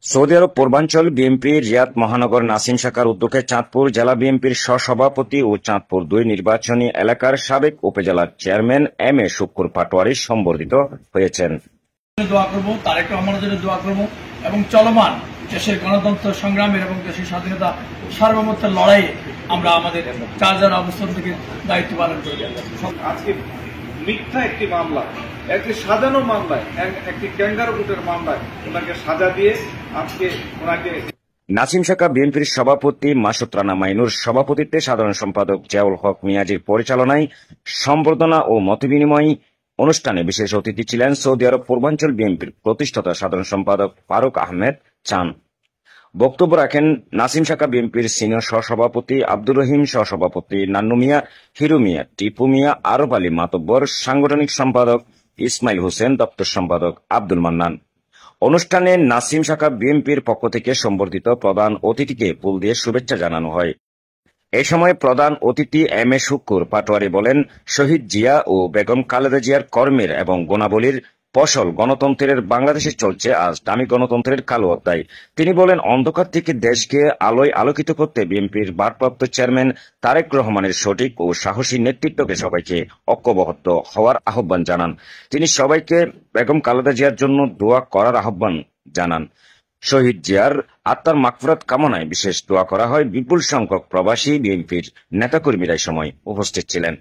Saudi আরব পূর্বাঞ্চল বিএনপির রিয়াদ মহানগর নাসিম শাখার উদ্যোগে চাঁদপুর জেলা বিএনপির সহসভাপতি ও চাঁদপুর 2 নির্বাচনী এলাকার সাবেক উপজেলার chairman M A Shukkur Patwari সম্বর্ধিত হয়েছেন। দোয়া করব, তারেক রহমানের জন্য দোয়া করব এবং চলমান দেশের গণতন্ত্র সংগ্রামের এবং দেশের স্বাধীনতা সার্বভৌমত্বের লড়াইয়ে আমরা আমাদের চার্জার অবস্থান থেকে দায়িত্ব পালন করি। আজকে মিথ্যা একটি মামলা, একটি সাজানো মামলায়, একটি ক্যাঙ্গারু কোর্টের মামলায় ওনাকে সাজা দিয়ে আজকে ওনাকে নাসিম শাখা বিএনপির সভাপতি মাসুদ রানা মাইনুর সভাপতিত্বে সাধারণ সম্পাদক জিয়াউল হক মিয়াজির পরিচালনায় সম্বর্ধনা ও মতবিনিময় অনুষ্ঠানে বিশেষ অতিথি ছিলেন সৌদি আরব পূর্বাঞ্চল বিএনপির প্রতিষ্ঠাতা সাধারণ সম্পাদক ফারুক আহমেদ চান। বক্তব্য রাখেন নাসিম শাখা বিএনপির সিনিয়র সহসভাপতি আব্দুর রহিম, সহসভাপতি নান্নু মিয়া, হিরু মিয়া, টিপু মিয়া, আরব আলী মাতব্বর, সাংগঠনিক সম্পাদক ইসমাইল হোসেন, দপ্তর সম্পাদক আব্দুল মান্নান। অনুষ্ঠানে নাসিম শাখা বিএনপির পক্ষ থেকে সম্বর্ধিত প্রধান অতিথিকে ফুল দিয়ে শুভেচ্ছা জানানো হয়। এ সময় প্রধান অতিথি এম এ শুক্কুর পাটোয়ারি বলেন, শহীদ জিয়া ও বেগম খালেদা জিয়ার কর্মের এবং গুণাবলীর ফসল গণতন্ত্রের বাংলাদেশে চলছে আজ দামি গণতন্ত্রের কালো অধ্যায়। তিনি বলেন, অন্ধকার থেকে দেশকে আলোয় আলোকিত করতে বিএনপির ভারপ্রাপ্ত চেয়ারম্যান তারেক রহমানের সঠিক ও সাহসী নেতৃত্বকে সবাইকে ঐক্যবদ্ধ হওয়ার আহ্বান জানান। তিনি সবাইকে বেগম খালেদা জিয়ার জন্য দোয়া করার আহ্বান জানান। শহীদ জিয়ার আত্মার মাগফিরাত কামনায় বিশেষ দোয়া করা হয়। বিপুল সংখ্যক প্রবাসী বিএনপির নেতাকর্মীরা সময় উপস্থিত ছিলেন।